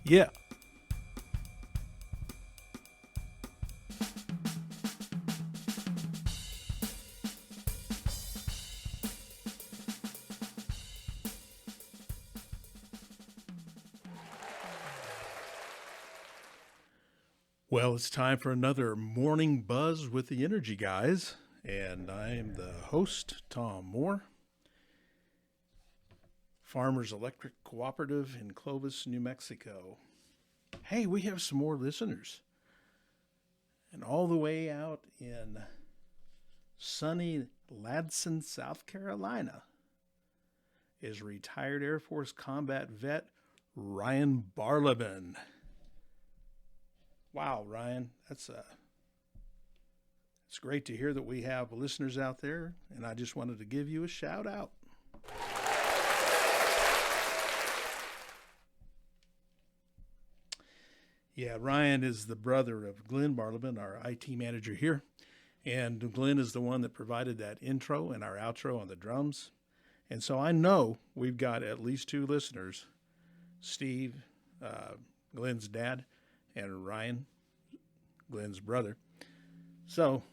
Yeah. Well, it's time for another morning buzz with the Energy Guys, and I am the host, Tom Moore, Farmers Electric Cooperative in Clovis, New Mexico. Hey, we have some more listeners, and all the way out in sunny Ladson, South Carolina, is retired Air Force combat vet Ryan Barleben. Wow, Ryan, it's great to hear that we have listeners out there, and I just wanted to give you a shout out. Yeah, Ryan is the brother of Glenn Barleben, our IT manager here, and Glenn is the one that provided that intro and our outro on the drums. And so I know we've got at least two listeners, Steve, Glenn's dad, and Ryan, Glenn's brother. So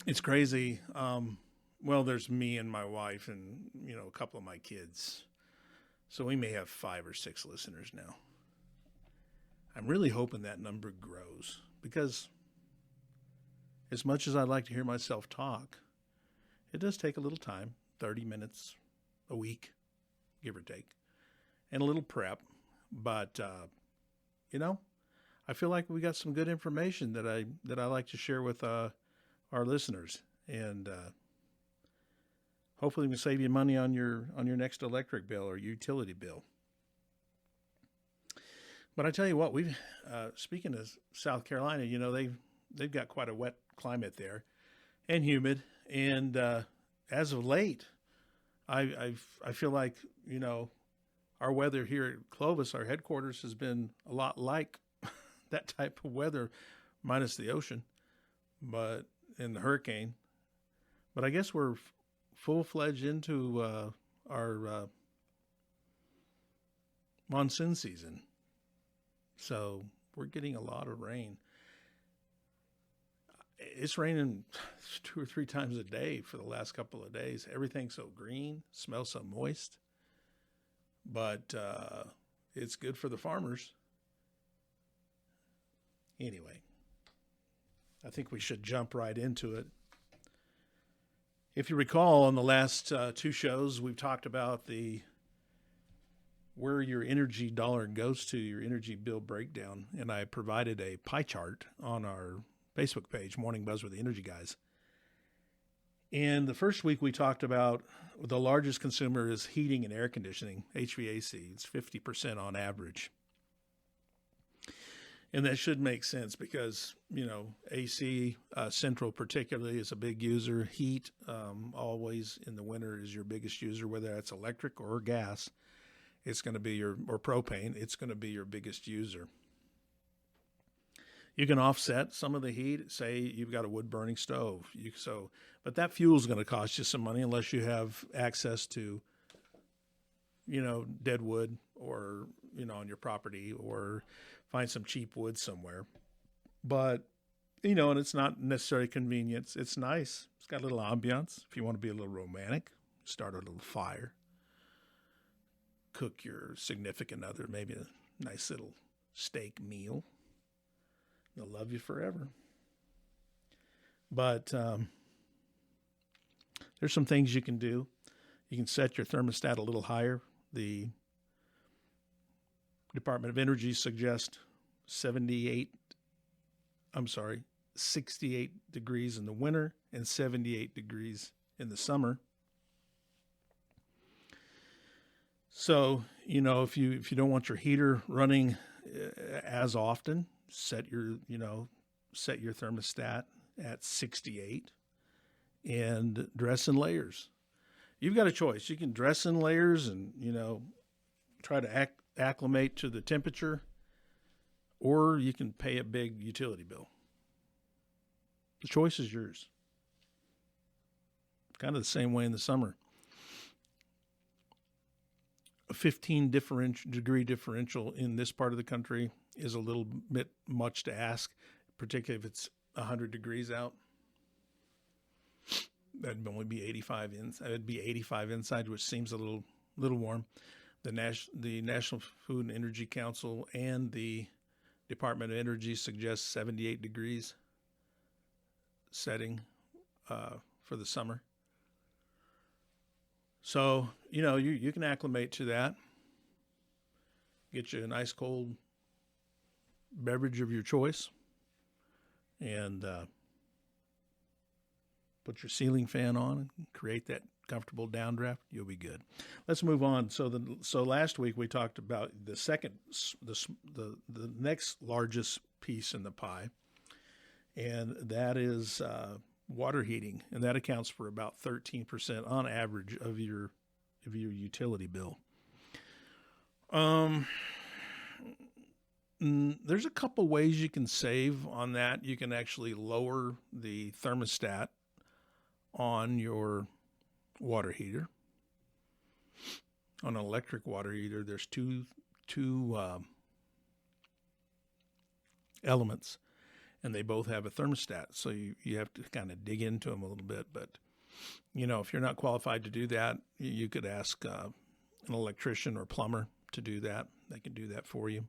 it's crazy. Well, there's me and my wife and, a couple of my kids. So we may have 5 or 6 listeners now. I'm really hoping that number grows because as much as I'd like to hear myself talk, it does take a little time, 30 minutes a week, give or take, and a little prep. But, I feel like we got some good information that I like to share with our listeners, and hopefully we can save you money on your next electric bill or utility bill. But I tell you what, we've speaking of South Carolina, they've got quite a wet climate there, and humid, and as of late, I feel like our weather here at Clovis, our headquarters, has been a lot like that type of weather, minus the ocean, but in the hurricane. But I guess we're full-fledged into our monsoon season. So we're getting a lot of rain. It's raining 2 or 3 times a day for the last couple of days. Everything's so green, smells so moist. But it's good for the farmers. Anyway, I think we should jump right into it. If you recall, on the last 2 shows, we've talked about where your energy dollar goes to, your energy bill breakdown, and I provided a pie chart on our Facebook page, Morning Buzz with the Energy Guys. And the first week we talked about the largest consumer is heating and air conditioning, HVAC. It's 50% on average. And that should make sense because, AC, Central particularly, is a big user. Heat, always in the winter, is your biggest user, whether that's electric or gas. It's going to be or propane, it's going to be your biggest user. You can offset some of the heat. Say you've got a wood-burning stove. But that fuel is going to cost you some money unless you have access to, dead wood or, on your property, or find some cheap wood somewhere. But, and it's not necessarily convenience. It's nice. It's got a little ambiance. If you want to be a little romantic, start a little fire. Cook your significant other maybe a nice little steak meal. They'll love you forever. But there's some things you can do. You can set your thermostat a little higher. The Department of Energy suggests 68 degrees in the winter and 78 degrees in the summer. So, if you don't want your heater running as often, set your thermostat at 68 and dress in layers. You've got a choice. You can dress in layers and, try to acclimate to the temperature, or you can pay a big utility bill. The choice is yours. Kind of the same way in the summer. a 15 degree differential in this part of the country is a little bit much to ask, particularly if it's 100 degrees out. That'd only be 85 inside. It'd be 85 inside, which seems a little warm. The National Food and Energy Council and the Department of Energy suggest 78 degrees setting for the summer. So, you can acclimate to that. Get you a nice cold beverage of your choice and put your ceiling fan on and create that comfortable downdraft. You'll be good. Let's move on. So last week we talked about the next largest piece in the pie, and that is water heating, and that accounts for about 13% on average of your utility bill. There's a couple ways you can save on that. You can actually lower the thermostat on your water heater. On an electric water heater, there's two elements, and they both have a thermostat. So you have to kind of dig into them a little bit. But, if you're not qualified to do that, you could ask an electrician or plumber to do that. They can do that for you.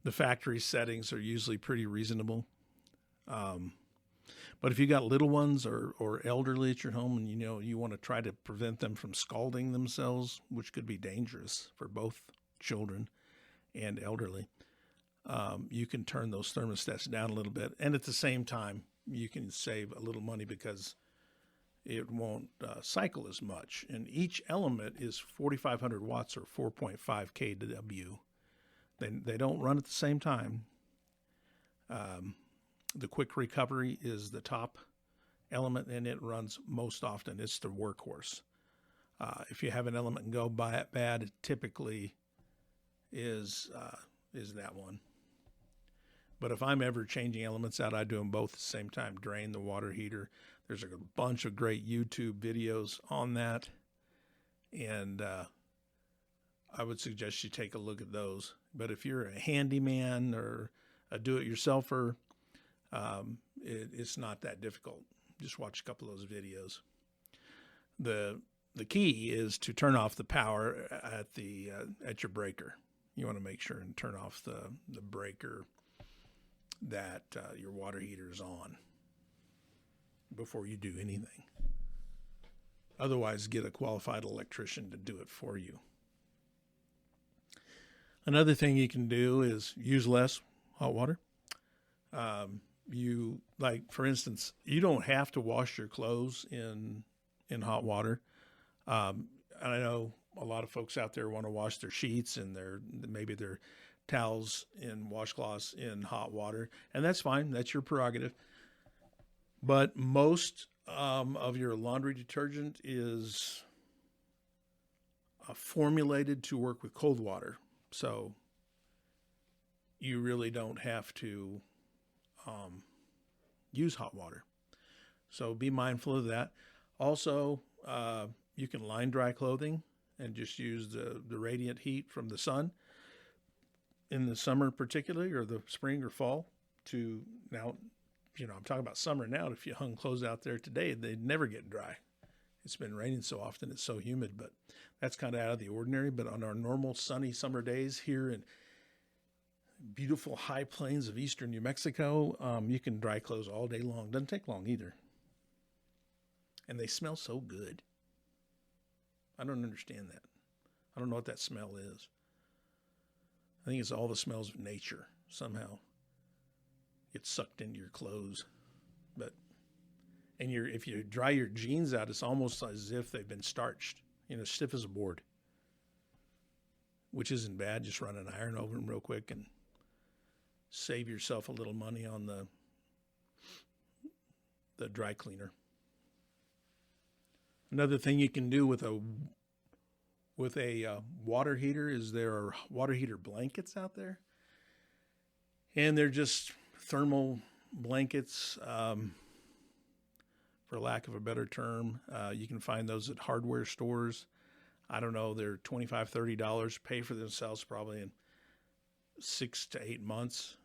The factory settings are usually pretty reasonable. But if you got little ones or elderly at your home and you want to try to prevent them from scalding themselves, which could be dangerous for both children and elderly, you can turn those thermostats down a little bit. And at the same time, you can save a little money because it won't cycle as much. And each element is 4,500 watts or 4.5 kW. They don't run at the same time. The quick recovery is the top element, and it runs most often. It's the workhorse. If you have an element go bad, it typically is that one. But if I'm ever changing elements out, I do them both at the same time. Drain the water heater. There's a bunch of great YouTube videos on that, and I would suggest you take a look at those. But if you're a handyman or a do-it-yourselfer, it's not that difficult. Just watch a couple of those videos. The key is to turn off the power at your breaker. You want to make sure and turn off the breaker that your water heater is on before you do anything. Otherwise, get a qualified electrician to do it for you. Another thing you can do is use less hot water. For instance, you don't have to wash your clothes in hot water. And I know a lot of folks out there want to wash their sheets and maybe their towels and washcloths in hot water, and that's fine. That's your prerogative. But most of your laundry detergent is formulated to work with cold water, so you really don't have to use hot water. So be mindful of that. Also, you can line dry clothing and just use the radiant heat from the sun in the summer particularly, or the spring or fall. I'm talking about summer now. If you hung clothes out there today, they'd never get dry. It's been raining so often, it's so humid, but that's kind of out of the ordinary. But on our normal sunny summer days here in beautiful high plains of eastern New Mexico, you can dry clothes all day long. Doesn't take long either. And they smell so good. I don't understand that. I don't know what that smell is. I think it's all the smells of nature somehow get sucked into your clothes. If you dry your jeans out, it's almost as if they've been starched, stiff as a board, which isn't bad. Just run an iron over them real quick and save yourself a little money on the dry cleaner. Another thing you can do with a water heater is there are water heater blankets out there, and they're just thermal blankets, for lack of a better term. You can find those at hardware stores. I don't know, they're $25, $30, pay for themselves probably in 6 to 8 months.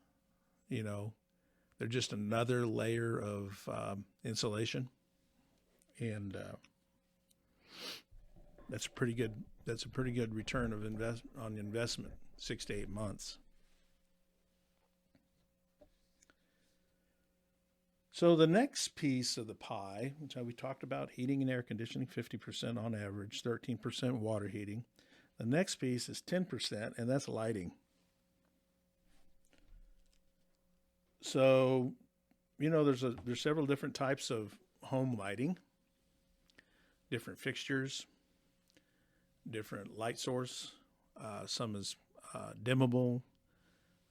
You know, they're just another layer of insulation, and that's a pretty good. That's a pretty good return of investment, 6 to 8 months. So the next piece of the pie, which we talked about, heating and air conditioning, 50% on average, 13% water heating. The next piece is 10%, and that's lighting. So, you know, there's several different types of home lighting, different fixtures, different light source. Some is dimmable.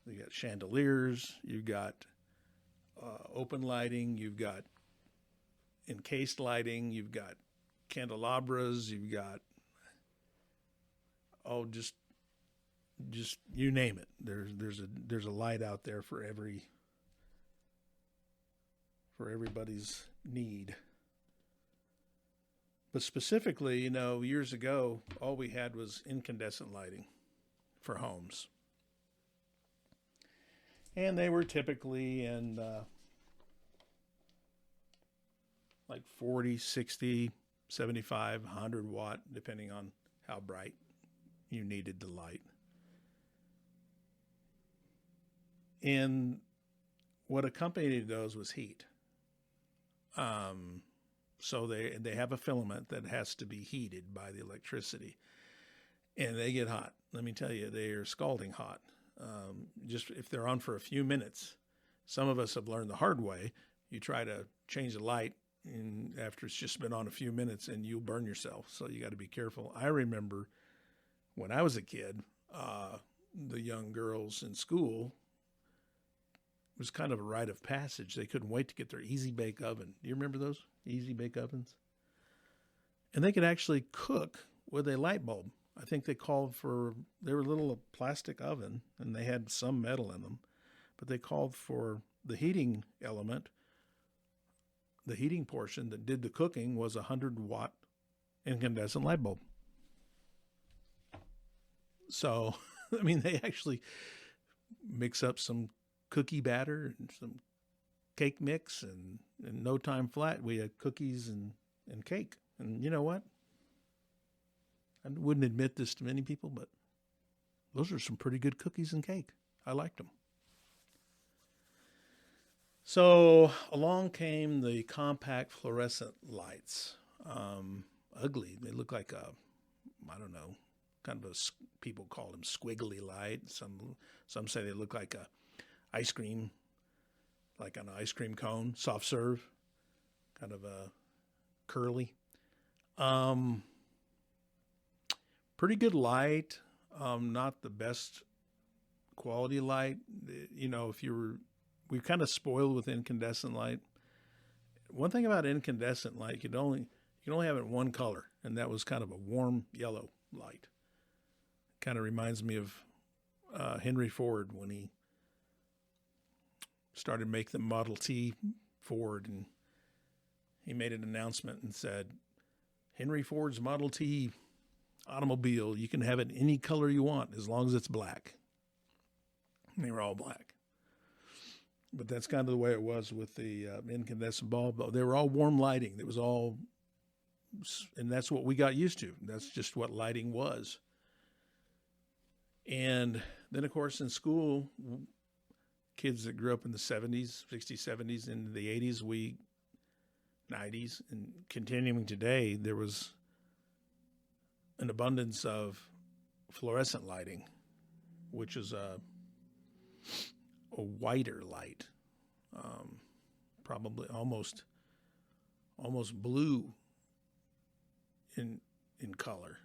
You got chandeliers. You've got open lighting. You've got encased lighting. You've got candelabras. You've got just you name it. There's a light out there for everybody's need. But specifically, you know, years ago, all we had was incandescent lighting for homes. And they were typically in like 40, 60, 75, 100 watt, depending on how bright you needed the light. And what accompanied those was heat. So they have a filament that has to be heated by the electricity, and they get hot. Let me tell you, they are scalding hot. Just if they're on for a few minutes, some of us have learned the hard way. You try to change the light, and after it's just been on a few minutes, and you'll burn yourself. So you got to be careful. I remember when I was a kid, the young girls in school, it was kind of a rite of passage. They couldn't wait to get their Easy Bake Oven. Do you remember those Easy Bake Ovens? And they could actually cook with a light bulb. I think they were a little plastic oven, and they had some metal in them, but they called for the heating element. The heating portion that did the cooking was a 100-watt incandescent light bulb. So, I mean, they actually mix up some cookie batter and some cake mix, and in no time flat, we had cookies and cake. And you know what? I wouldn't admit this to many people, but those are some pretty good cookies and cake. I liked them. So along came the compact fluorescent lights. Ugly. They look like kind of people call them squiggly light. Some say they look like a ice cream, like an ice cream cone, soft serve, kind of a curly. Pretty good light, not the best quality light. You know, we're kind of spoiled with incandescent light. One thing about incandescent light, you can only have it in one color, and that was kind of a warm yellow light. Kind of reminds me of Henry Ford when he started making the Model T Ford, and he made an announcement and said, Henry Ford's Model T automobile, you can have it any color you want as long as it's black. And they were all black. But that's kind of the way it was with the incandescent bulb. They were all warm lighting. It was all, and that's what we got used to. That's just what lighting was. And then, of course, in school, kids that grew up in the 70s, 60s, 70s, into the 80s, 90s, and continuing today, there was an abundance of fluorescent lighting, which is a whiter light, probably almost blue in color,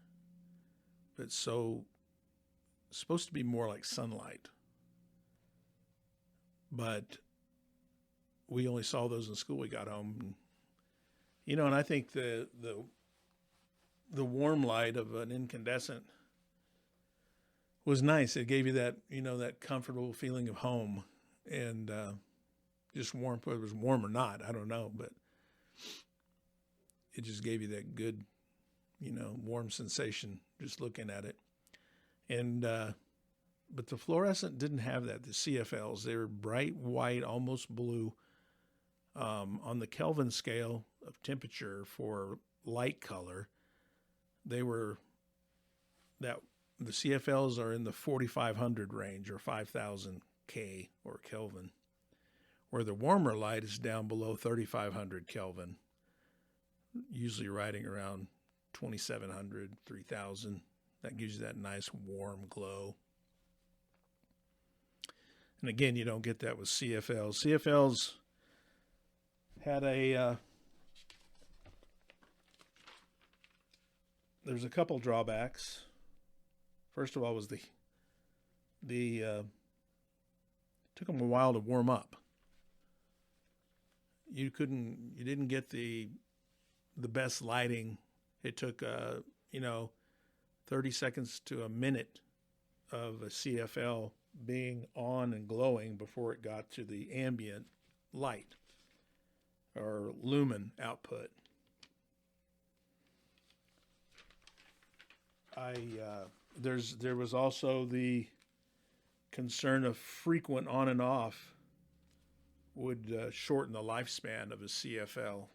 but supposed to be more like sunlight. But we only saw those in school. We got home, and I think the warm light of an incandescent was nice. It gave you that, that comfortable feeling of home, and just warm. Whether it was warm or not, I don't know, but it just gave you that good warm sensation just looking at it. And but the fluorescent didn't have that. The CFLs, they were bright white, almost blue. On the Kelvin scale of temperature for light color, they were that the CFLs are in the 4,500 range or 5,000 K or Kelvin, where the warmer light is down below 3,500 Kelvin, usually riding around 2,700, 3,000. That gives you that nice warm glow. And again, you don't get that with CFLs. CFLs had there's a couple drawbacks. First of all was the took them a while to warm up. You didn't get the best lighting. It took 30 seconds to a minute of a CFL being on and glowing before it got to the ambient light or lumen output. There was also the concern of frequent on and off would shorten the lifespan of a CFL.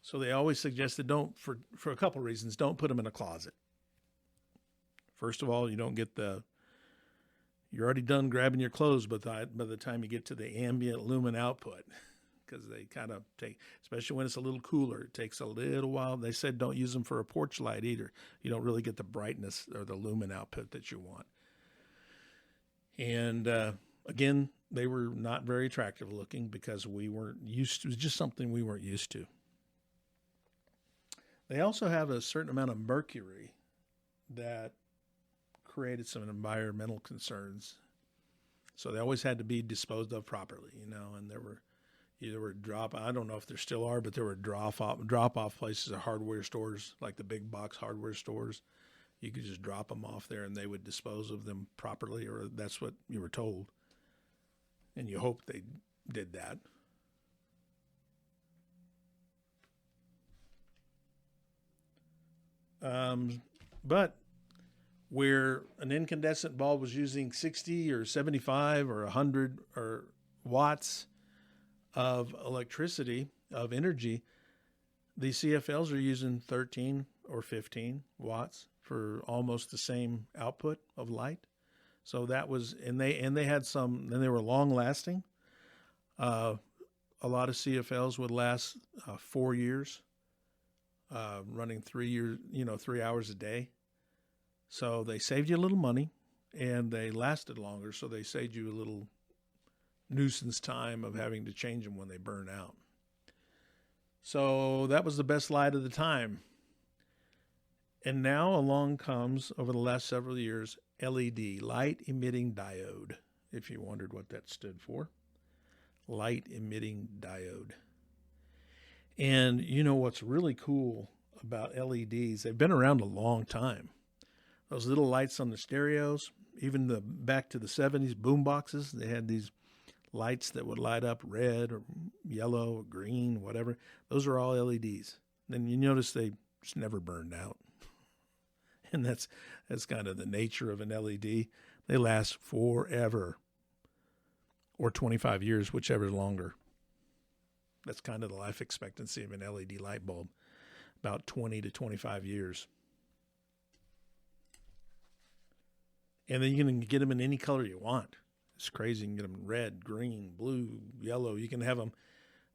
So they always suggested for a couple of reasons, don't put them in a closet. First of all, you don't get you're already done grabbing your clothes by the time you get to the ambient lumen output, because they kind of take, especially when it's a little cooler, it takes a little while. They said don't use them for a porch light either. You don't really get the brightness or the lumen output that you want. And again, they were not very attractive looking because we weren't used to. It was just something we weren't used to. They also have a certain amount of mercury that created some environmental concerns. So they always had to be disposed of properly, and there were I don't know if there still are, but there were drop off places at hardware stores, like the big box hardware stores. You could just drop them off there and they would dispose of them properly, or that's what you were told. And you hope they did that. But where an incandescent bulb was using 60 or 75 or 100 or watts of electricity, of energy, the CFLs are using 13 or 15 watts for almost the same output of light. So that was, and they had some, and they were long lasting. A lot of CFLs would last 4 years, running 3 years, 3 hours a day. So they saved you a little money and they lasted longer. So they saved you a little nuisance time of having to change them when they burn out. So that was the best light of the time. And now along comes, over the last several years, LED, light emitting diode, if you wondered what that stood for. Light emitting diode. And what's really cool about LEDs, they've been around a long time. Those little lights on the stereos, even back to the 70s boom boxes, they had these lights that would light up red or yellow or green, whatever. Those are all LEDs. Then you notice they just never burned out. And that's kind of the nature of an LED. They last forever, or 25 years, whichever is longer. That's kind of the life expectancy of an LED light bulb, about 20 to 25 years. And then you can get them in any color you want. It's crazy. You can get them red, green, blue, yellow. You can have them.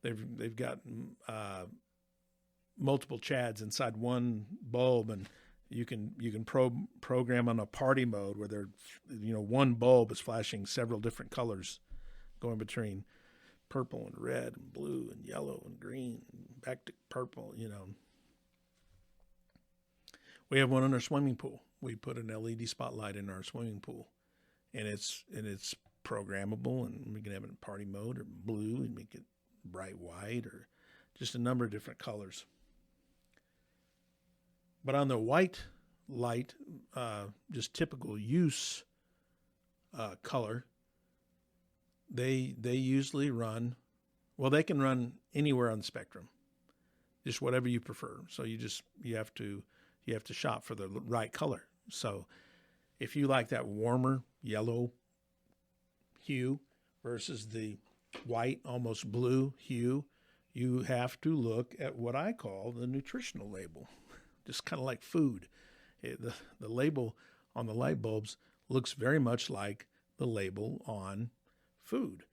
They've got multiple chads inside one bulb, and you can program on a party mode where one bulb is flashing several different colors, going between purple and red and blue and yellow and green, back to purple. We have one in our swimming pool. We put an LED spotlight in our swimming pool, and it's programmable, and we can have it in party mode or blue and make it bright white or just a number of different colors. But on the white light, just typical use color, they usually run, well, they can run anywhere on the spectrum. just whatever you prefer. So you have to shop for the right color. So if you like that warmer yellow hue versus the white, almost blue hue, you have to look at what I call the nutritional label, just kind of like food. The label on the light bulbs looks very much like the label on food.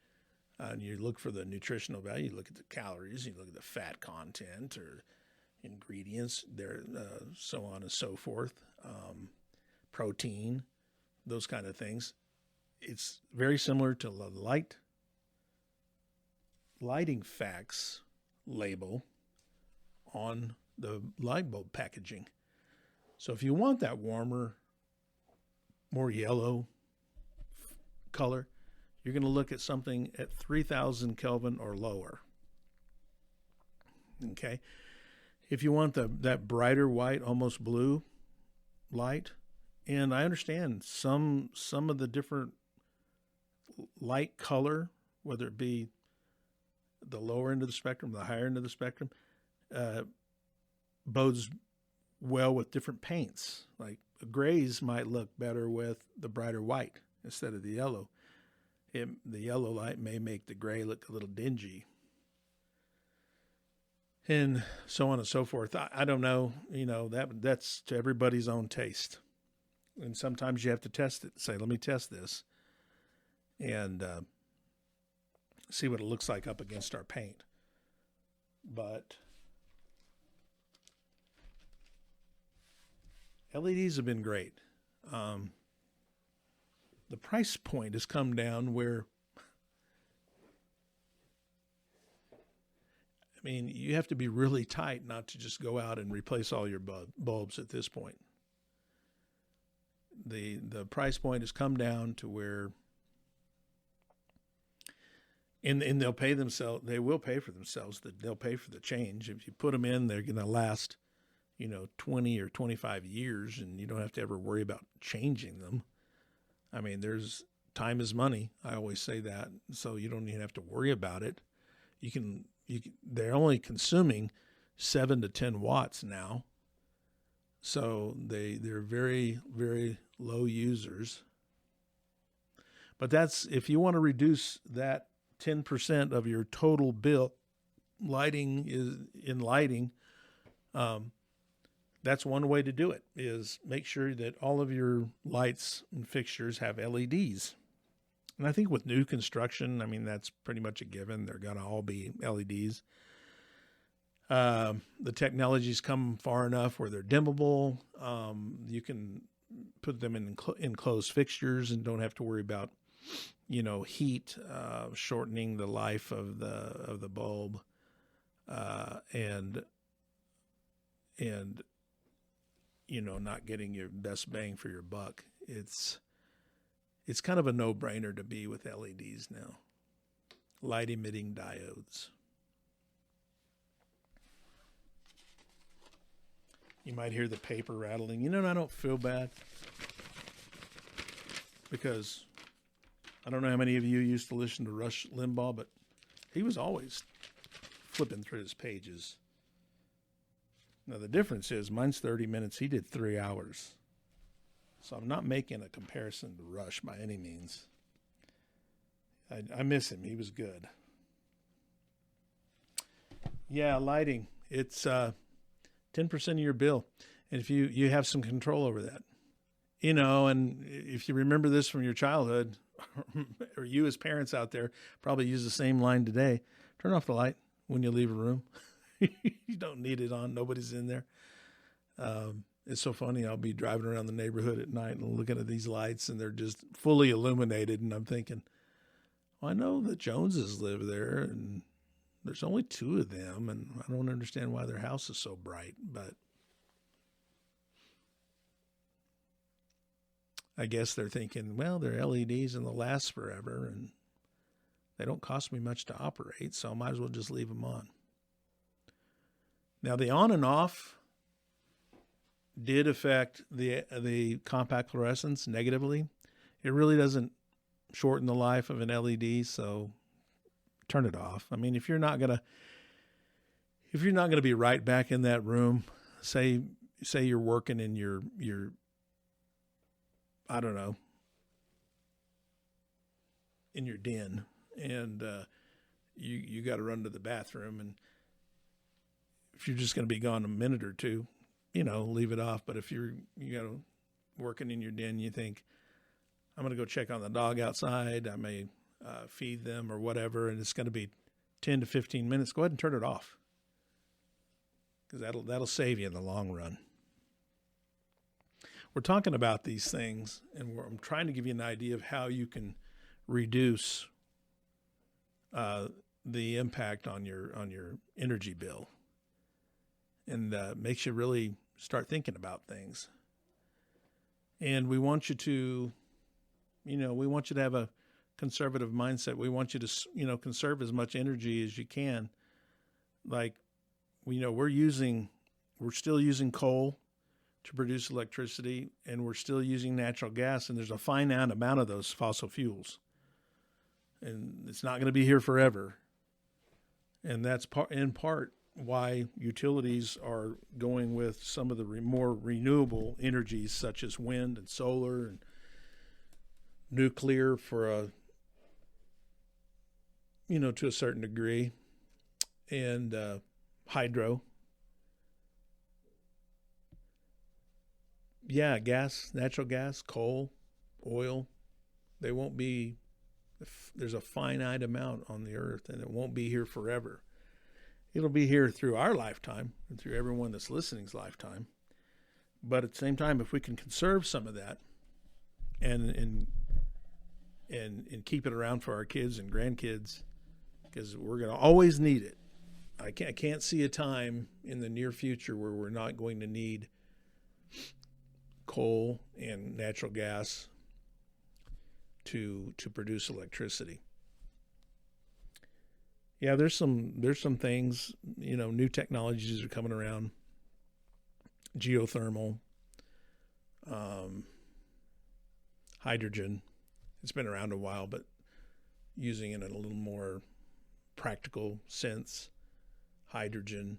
And you look for the nutritional value, you look at the calories, you look at the fat content or ingredients, there, so on and so forth, protein, those kind of things. It's very similar to the lighting facts label on the light bulb packaging. So if you want that warmer, more yellow color, you're going to look at something at 3,000 Kelvin or lower. Okay. If you want that brighter white, almost blue light, and I understand some of the different light color, whether it be the lower end of the spectrum, the higher end of the spectrum, bodes well with different paints. Like grays might look better with the brighter white instead of the yellow. The yellow light may make the gray look a little dingy. And so on and so forth. I don't know, that's to everybody's own taste. And sometimes you have to test it. Say, let me test this and see what it looks like up against our paint. But LEDs have been great. The price point has come down where, you have to be really tight not to just go out and replace all your bulbs at this point. The price point has come down to where, and they'll pay themselves. They will pay for themselves. They'll pay for the change. If you put them in, they're going to last, 20 or 25 years, and you don't have to ever worry about changing them. There's time is money. I always say that, so you don't even have to worry about it. They're only consuming 7 to 10 watts now, so they're very, very low users. But that's if you want to reduce that 10% of your total bill. Lighting. That's one way to do it, is make sure that all of your lights and fixtures have LEDs. And I think with new construction, that's pretty much a given. They're going to all be LEDs. The technology's come far enough where they're dimmable. You can put them in enclosed fixtures and don't have to worry about, heat shortening the life of the bulb, and not getting your best bang for your buck. It's kind of a no-brainer to be with LEDs now. Light-emitting diodes. You might hear the paper rattling. I don't feel bad because I don't know how many of you used to listen to Rush Limbaugh, but he was always flipping through his pages. Now, the difference is mine's 30 minutes. He did 3 hours. So I'm not making a comparison to Rush by any means. I miss him. He was good. Yeah, lighting. It's 10% of your bill. And if you have some control over that. And if you remember this from your childhood, or you as parents out there probably use the same line today, turn off the light when you leave a room. You don't need it on. Nobody's in there. It's so funny. I'll be driving around the neighborhood at night and looking at these lights, and they're just fully illuminated. And I'm thinking, well, I know the Joneses live there, and there's only 2 of them, and I don't understand why their house is so bright. But I guess they're thinking, well, they're LEDs and they'll last forever, and they don't cost me much to operate, so I might as well just leave them on. Now, the on and off did affect the compact fluorescents negatively. It really doesn't shorten the life of an LED, so turn it off. If you're not gonna if you're not going to be right back in that room, say you're working in your I don't know, in your den, and you got to run to the bathroom, and if you're just going to be gone a minute or two, leave it off. But if you working in your den, you think, I'm going to go check on the dog outside, I may feed them or whatever, and it's going to be 10 to 15 minutes, go ahead and turn it off, because that'll save you in the long run. We're talking about these things, and I'm trying to give you an idea of how you can reduce the impact on your energy bill, and makes you really start thinking about things. And we want you to, have a conservative mindset. We want you to, conserve as much energy as you can. Like, we're still using coal to produce electricity, and we're still using natural gas, and there's a finite amount of those fossil fuels. And it's not going to be here forever. And that's in part why utilities are going with some of the more renewable energies, such as wind and solar and nuclear to a certain degree, and hydro. Yeah, gas, natural gas, coal, oil, there's a finite amount on the earth, and it won't be here forever. It'll be here through our lifetime and through everyone that's listening's lifetime. But at the same time, if we can conserve some of that and keep it around for our kids and grandkids, because we're going to always need it. I can't see a time in the near future where we're not going to need coal and natural gas to produce electricity. Yeah, there's some things, new technologies are coming around. Geothermal, hydrogen. It's been around a while, but using it in a little more practical sense. Hydrogen.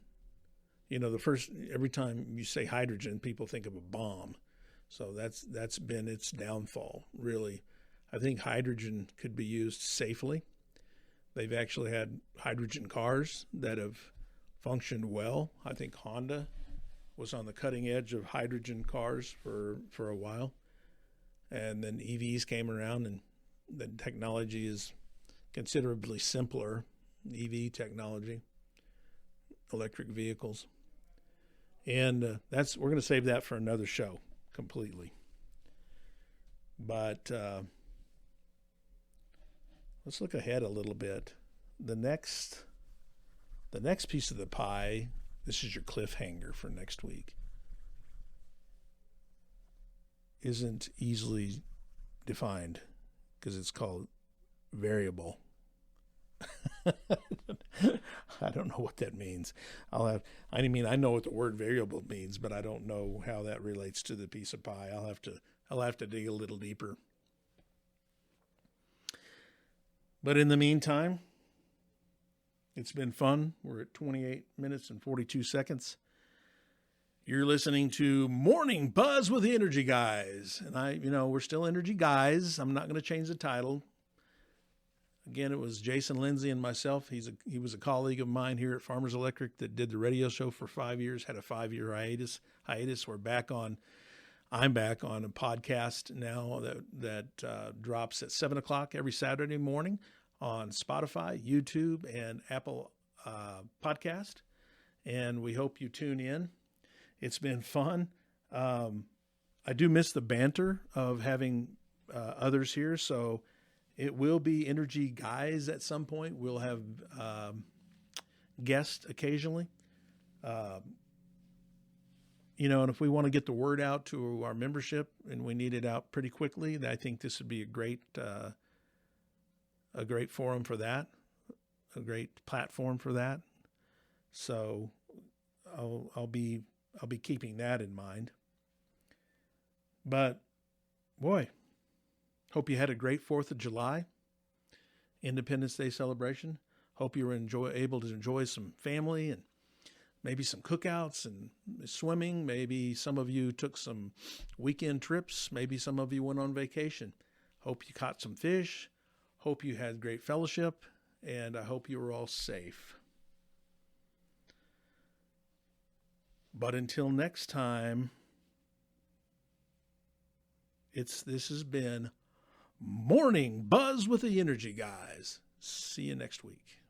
Every time you say hydrogen, people think of a bomb. So that's been its downfall, really. I think hydrogen could be used safely. They've actually had hydrogen cars that have functioned well. I think Honda was on the cutting edge of hydrogen cars for a while. And then EVs came around, and the technology is considerably simpler. EV technology, electric vehicles. And we're going to save that for another show completely. But let's look ahead a little bit. The next piece of the pie, this is your cliffhanger for next week, isn't easily defined because it's called variable. I don't know what that means. I know what the word variable means, but I don't know how that relates to the piece of pie. I'll have to dig a little deeper. But in the meantime, it's been fun. We're at 28 minutes and 42 seconds. You're listening to Morning Buzz with the Energy Guys. And we're still Energy Guys. I'm not going to change the title. Again, it was Jason Lindsay and myself. He was a colleague of mine here at Farmers Electric that did the radio show for 5 years, had a 5-year hiatus. I'm back on a podcast now that drops at 7 o'clock every Saturday morning on Spotify, YouTube, and Apple Podcast. And we hope you tune in. It's been fun. I do miss the banter of having others here, so it will be Energy Guys at some point. We'll have guests occasionally. And if we want to get the word out to our membership, and we need it out pretty quickly, I think this would be a great forum for that, a great platform for that. So I'll be keeping that in mind. But boy, hope you had a great 4th of July, Independence Day celebration. Hope you were able to enjoy some family and maybe some cookouts and swimming. Maybe some of you took some weekend trips. Maybe some of you went on vacation. Hope you caught some fish. Hope you had great fellowship. And I hope you were all safe. But until next time, this has been Morning Buzz with the Energy Guys. See you next week.